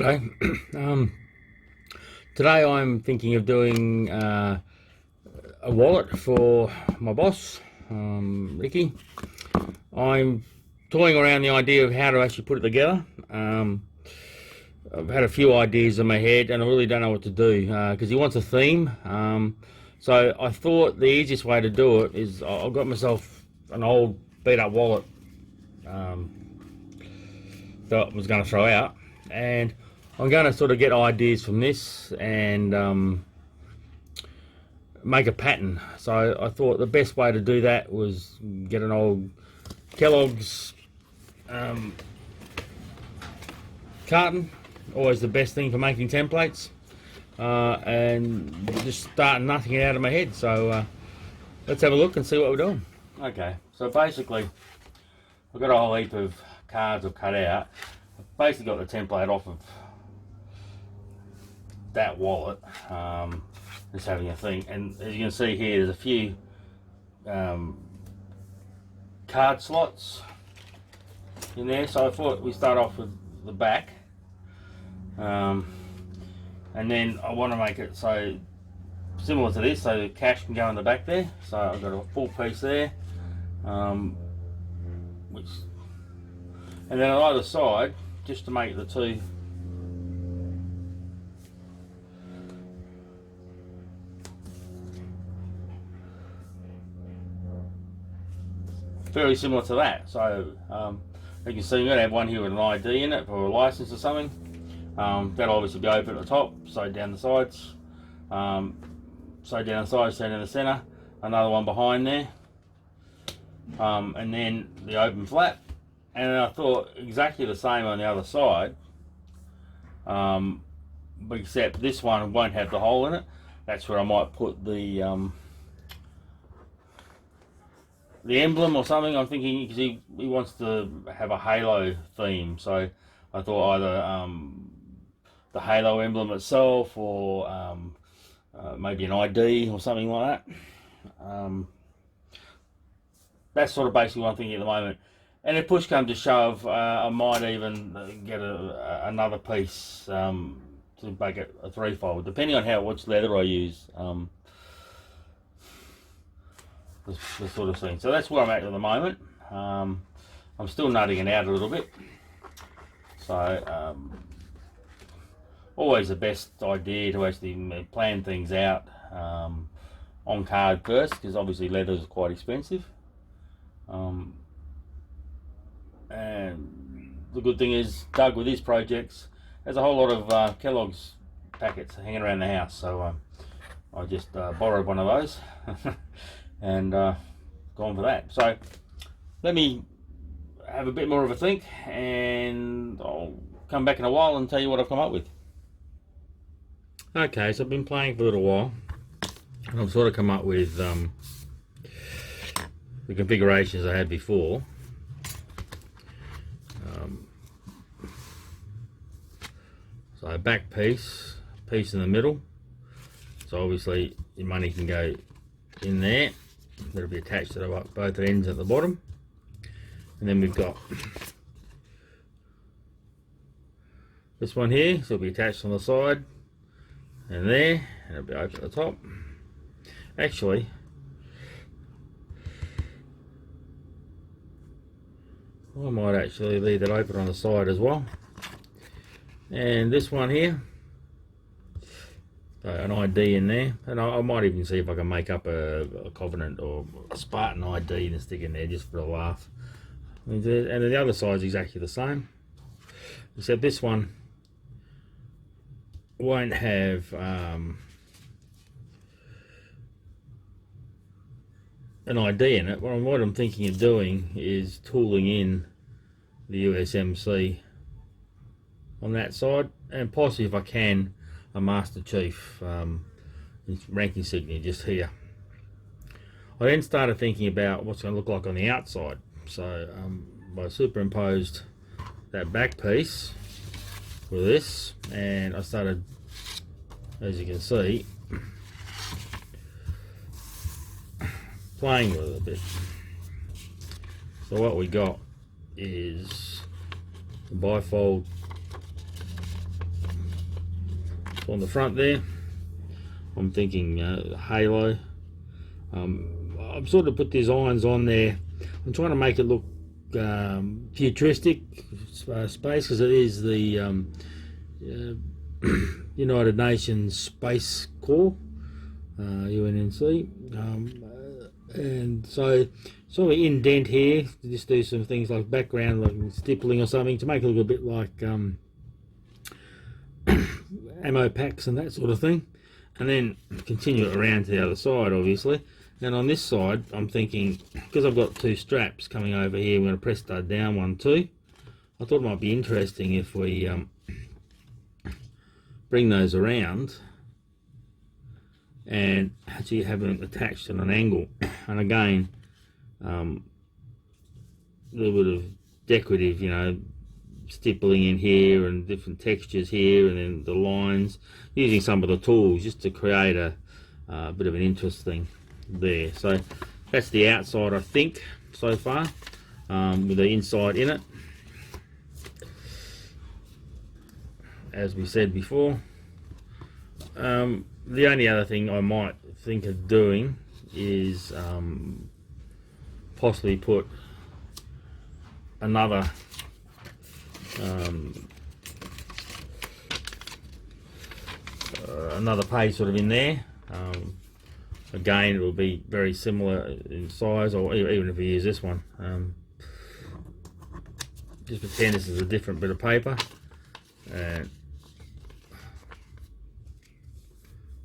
G'day. Today I'm thinking of doing a wallet for my boss, Ricky. I'm toying around the idea of how to actually put it together. I've had a few ideas in my head and I really don't know what to do because he wants a theme. So I thought the easiest way to do it is I've got myself an old beat up wallet that I was going to throw out, and I'm going to sort of get ideas from this and make a pattern. So I thought the best way to do that was get an old Kellogg's carton, always the best thing for making templates, and just start nutting it out of my head. So let's have a look and see what we're doing. Okay, so basically I've got a whole heap of cards I've cut out. I've basically got the template off of that wallet, just having a think, and as you can see here there's a few card slots in there, so I thought we start off with the back, and then I want to make it so similar to this, so the cash can go in the back there. So I've got a full piece there, and then on either side, just to make the two fairly similar to that. So you can see I'm going to have one here with an ID in it for a license or something. That'll obviously be open at the top, so down the sides, so down the sides, so down the centre, another one behind there, and then the open flap. And I thought exactly the same on the other side, except this one won't have the hole in it. That's where I might put the emblem or something. I'm thinking because he wants to have a halo theme, so I thought either the halo emblem itself or maybe an ID or something like that. That's sort of basically what I'm thinking at the moment. And if push comes to shove, I might even get another piece to make it a threefold, depending on which leather I use. The sort of thing. So that's where I'm at the moment. I'm still nutting it out a little bit. So always the best idea to actually plan things out on card first, because obviously leather is quite expensive. And the good thing is Doug with his projects has a whole lot of Kellogg's packets hanging around the house, so I just borrowed one of those and gone for that. So let me have a bit more of a think, and I'll come back in a while and tell you what I've come up with. Okay, so I've been playing for a little while and I've sort of come up with the configurations I had before. So a back piece in the middle, so obviously your money can go in there. That'll be attached to both ends at the bottom, and then we've got this one here, so it'll be attached on the side and there, and it'll be open at the top. Actually, I might actually leave that open on the side as well. And this one here, so an ID in there, and I might even see if I can make up a Covenant or a Spartan ID and stick in there just for a laugh. And then the other side is exactly the same, except this one won't have an ID in it. What I'm thinking of doing is tooling in the USMC on that side, and possibly if I can a Master Chief rank insignia just here. I then started thinking about what's going to look like on the outside, so I superimposed that back piece with this, and I started, as you can see, playing with it a bit. So what we got is the bifold So on the front there, I'm thinking halo. I've sort of put these irons on there. I'm trying to make it look futuristic space, because it is the United Nations Space Corps, UNNC, and so sort of indent here, just do some things like background, like stippling or something, to make it look a bit like ammo packs and that sort of thing, and then continue it around to the other side, obviously. And on this side, I'm thinking, because I've got two straps coming over here, I'm going to press stud down one too. I thought it might be interesting if we bring those around and actually have them attached at an angle. And again, a little bit of decorative, stippling in here and different textures here, and then the lines, using some of the tools just to create a bit of an interesting there. So that's the outside, I think, so far, with the inside in it. As we said before, the only other thing I might think of doing is possibly put another another page sort of in there. Again, it will be very similar in size, or even if we use this one, just pretend this is a different bit of paper, and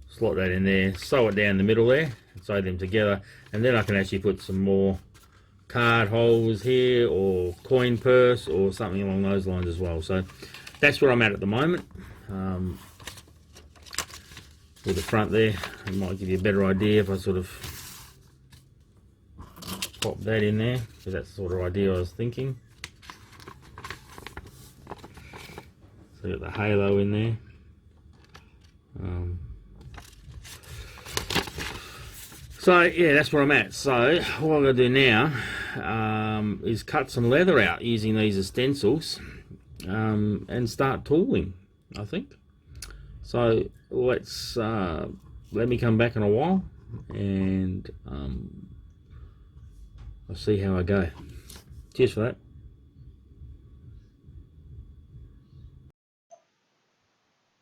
slot that in there, sew it down the middle there, sew them together, and then I can actually put some more card holders here, or coin purse, or something along those lines as well. So that's where I'm at the moment. With the front there, it might give you a better idea if I sort of pop that in there, because that's the sort of idea I was thinking. So you've got the halo in there. So yeah, that's where I'm at. So what I'm going to do now is cut some leather out using these as stencils, and start tooling, I think. So let's let me come back in a while, and I'll see how I go. Cheers for that.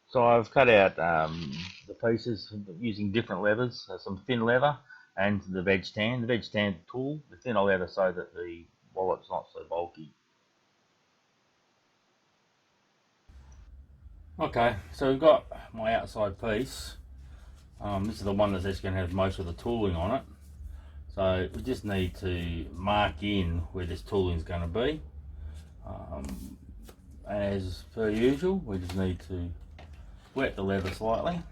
So I've cut out the pieces using different leathers, some thin leather and the veg tan. The veg tan tool, the thinner leather, so that the wallet's not so bulky. Okay, so we've got my outside piece. This is the one that's actually going to have most of the tooling on it. So we just need to mark in where this tooling is going to be. As per usual, we just need to wet the leather slightly.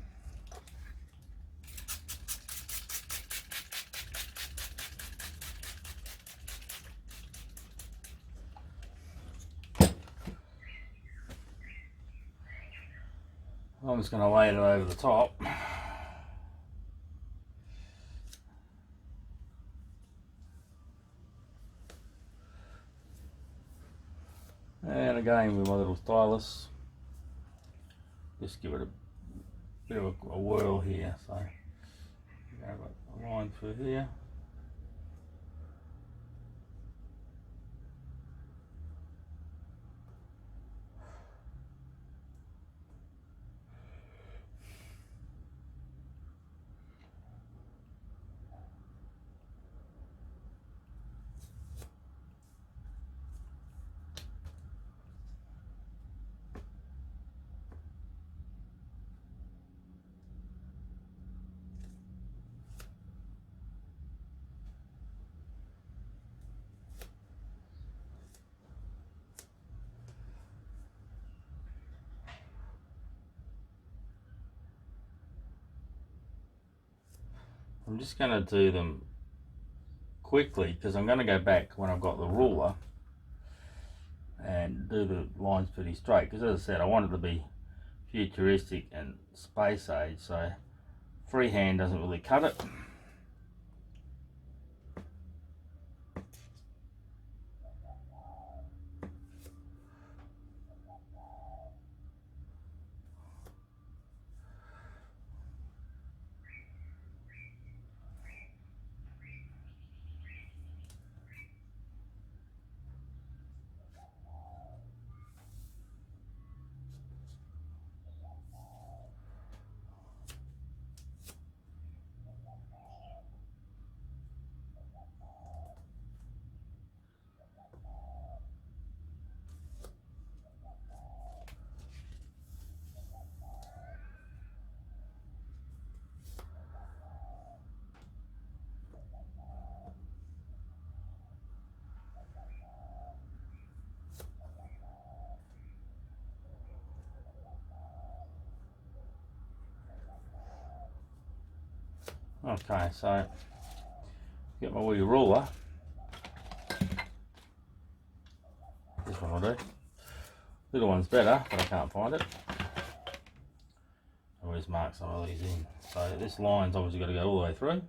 I'm just going to lay it over the top. And again with my little stylus, just give it a bit of a whirl here. So I've got a line through here. I'm just going to do them quickly, because I'm going to go back when I've got the ruler and do the lines pretty straight, because as I said, I want it to be futuristic and space age, so freehand doesn't really cut it. Okay, so get my wee ruler. This one will do. Little one's better, but I can't find it. I always mark some of these in. So this line's obviously got to go all the way through.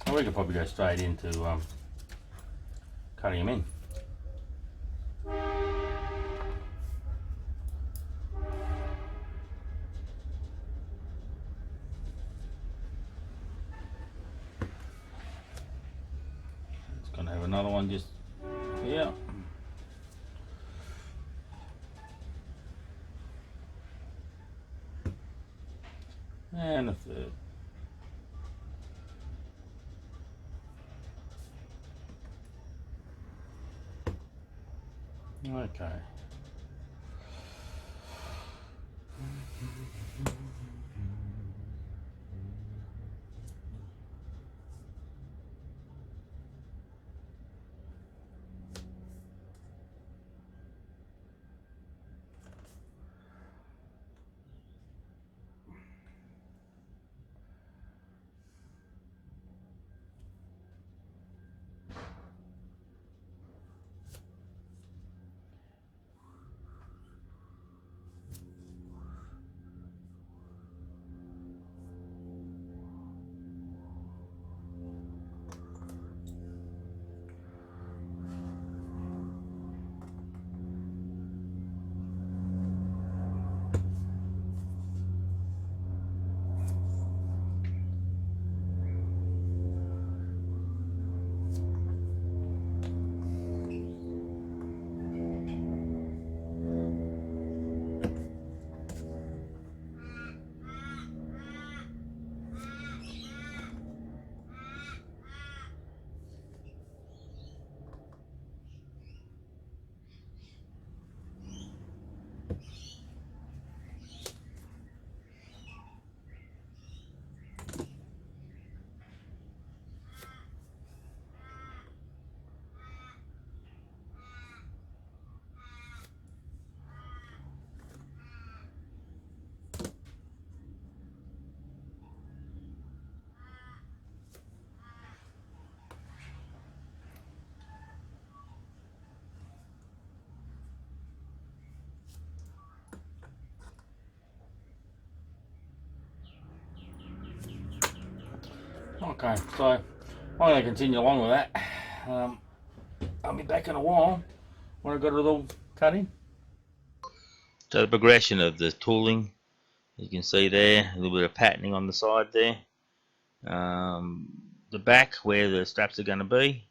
And we could probably go straight into cutting them in. It's going to have another one just here. And a third. Okay. Okay, so I'm going to continue along with that. I'll be back in a while when I've got it all cut in. So the progression of the tooling, you can see there, a little bit of patterning on the side there. The back where the straps are going to be,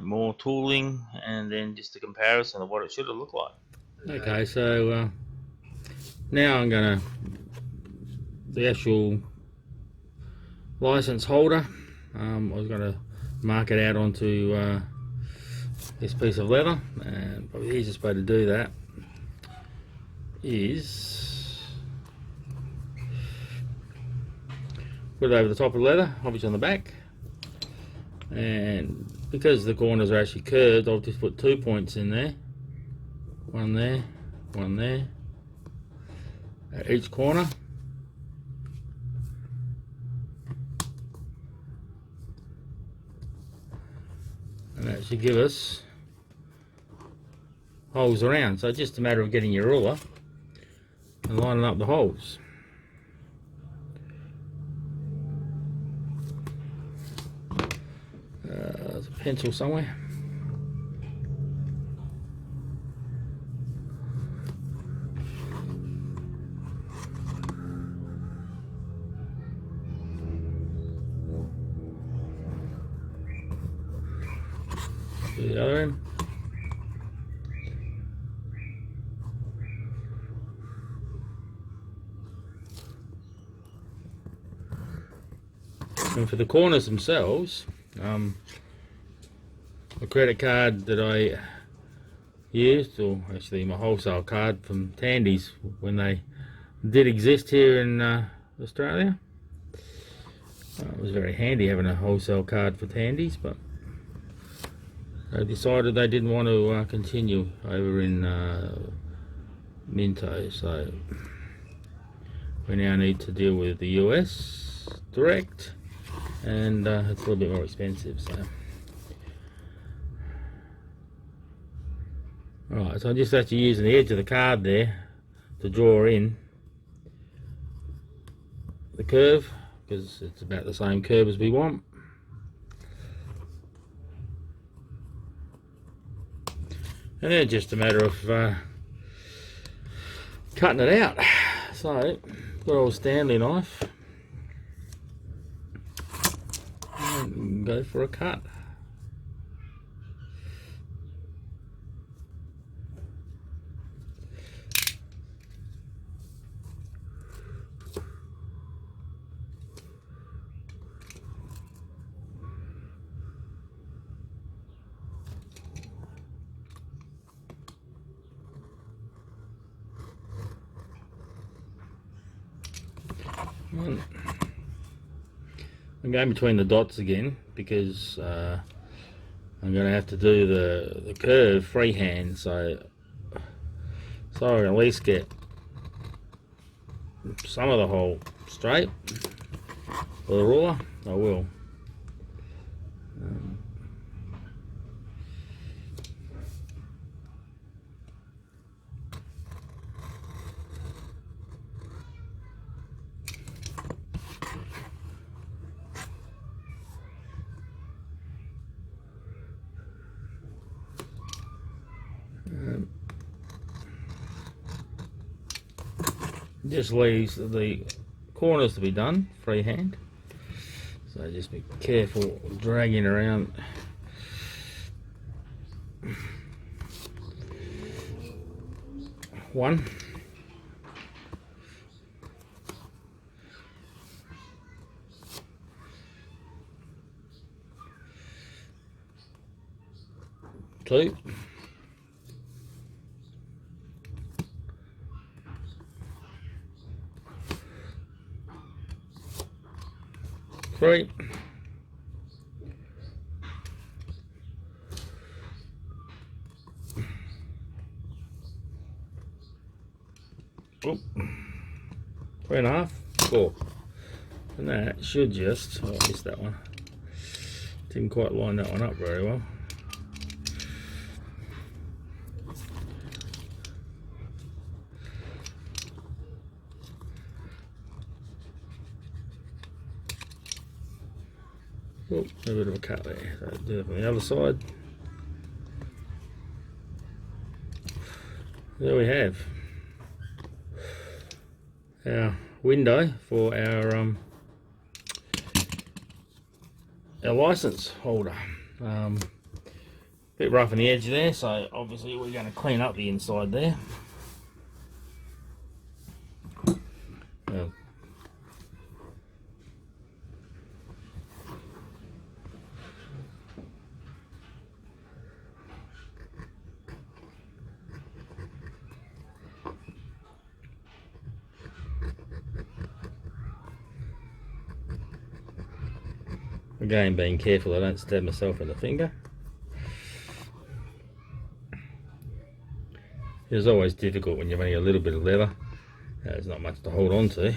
more tooling, and then just a comparison of what it should have looked like. Okay, so now I'm going to, the actual license holder, I was going to mark it out onto this piece of leather, and probably the easiest way to do that is put it over the top of the leather, obviously on the back, and because the corners are actually curved, I'll just put 2 points in there, one there at each corner. And that should give us holes around. So it's just a matter of getting your ruler and lining up the holes. There's a pencil somewhere. Do the other end. And for the corners themselves, the credit card that I used, or actually my wholesale card from Tandy's when they did exist here in Australia, It was very handy having a wholesale card with handies, but they decided they didn't want to continue over in Minto, so we now need to deal with the US direct, and it's a little bit more expensive. So, alright, so I'm just actually using the edge of the card there to draw in the curve, because it's about the same curve as we want. And then it's just a matter of cutting it out. So, good old Stanley knife, and go for a cut. I'm going between the dots again because I'm going to have to do the curve freehand, so I can at least get some of the hole straight with a ruler. I will. Just leaves the corners to be done freehand, so just be careful dragging around. One, two, three, oh, 3.5, 4, and that should just, oh, I missed that one, didn't quite line that one up very well. Oh, a bit of a cut there, so do it from the other side. There we have our window for our license holder. Bit rough on the edge there, so obviously we're going to clean up the inside there. Again, being careful I don't stab myself in the finger. It's always difficult when you're running a little bit of leather. There's not much to hold on to.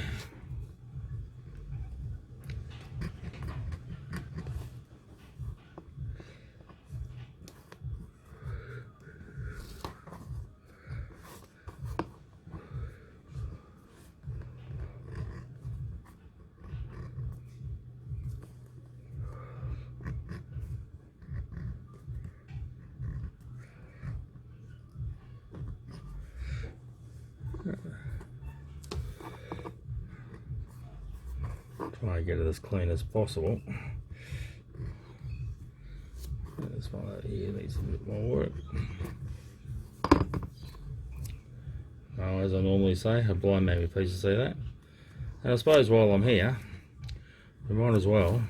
Try and get it as clean as possible. This one over here needs a bit more work. Oh, as I normally say, a blind man would be pleased to see that. And I suppose while I'm here, we might as well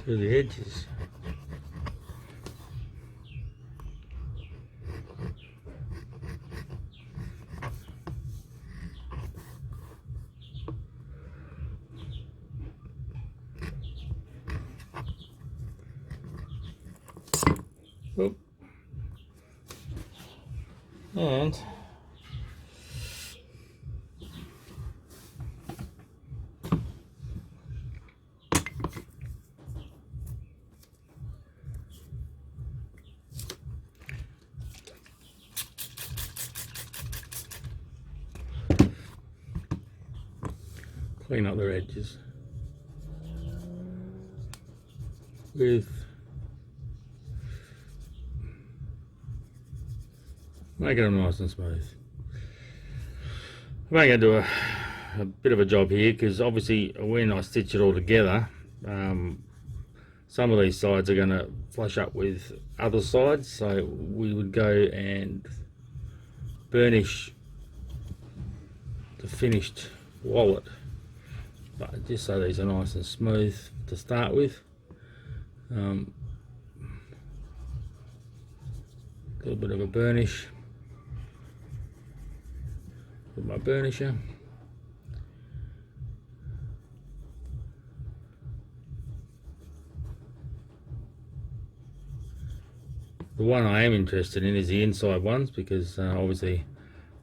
to the edges. Oop. And clean up their edges with make them nice and smooth. I'm going to do a bit of a job here because obviously when I stitch it all together, some of these sides are going to flush up with other sides, so we would go and burnish the finished wallet, but just so these are nice and smooth to start with. A little bit of a burnish with my burnisher. The one I am interested in is the inside ones because obviously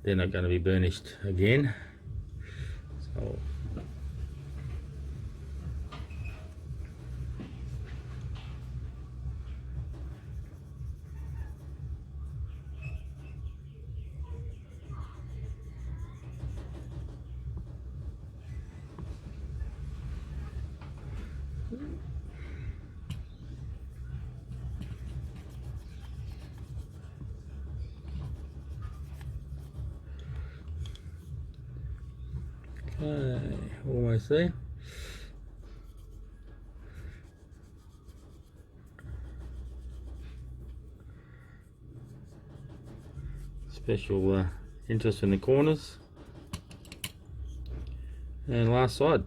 they're not going to be burnished again. So okay, almost there. Special interest in the corners. And last side.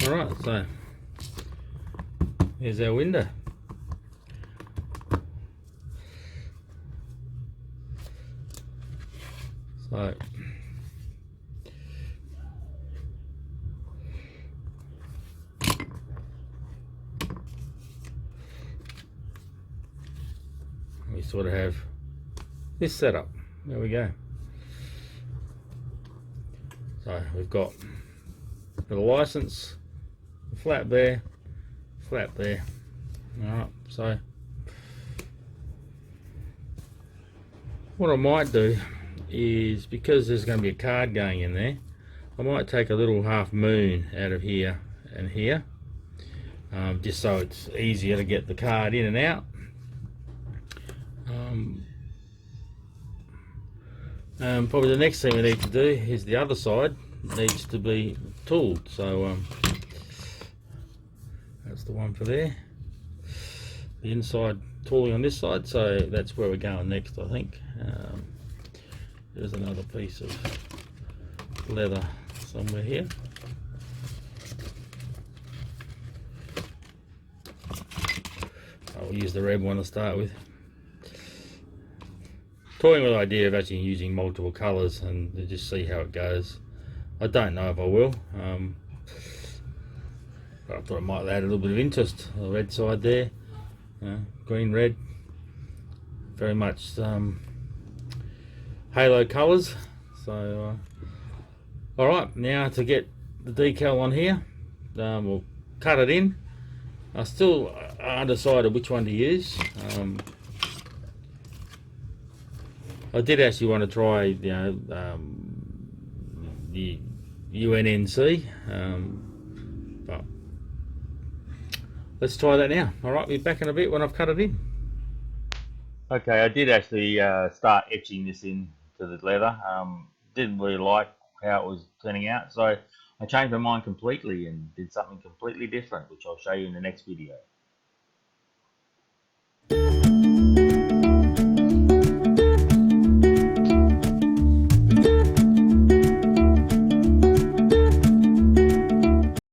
Alright, so here's our window. So we sort of have this setup. There we go. So we've got the license, the flap there, flap there. Alright, so what I might do is, because there's going to be a card going in there, I might take a little half moon out of here and here, just so it's easier to get the card in and out. Probably the next thing we need to do is the other side needs to be tooled, so that's the one for there, the inside tooling on this side, so that's where we're going next, I think. There's another piece of leather somewhere here. I'll use the red one to start with. Toying with the idea of actually using multiple colours and to just see how it goes. I don't know if I will, but I thought it might add a little bit of interest. The red side there, green, red, very much halo colours. So alright, now to get the decal on here, we'll cut it in. I still undecided which one to use. I did actually want to try, the UNNC, but let's try that now. Alright, we'll be back in a bit when I've cut it in. Okay, I did actually start etching this in to the leather. Didn't really like how it was turning out, so I changed my mind completely and did something completely different, which I'll show you in the next video.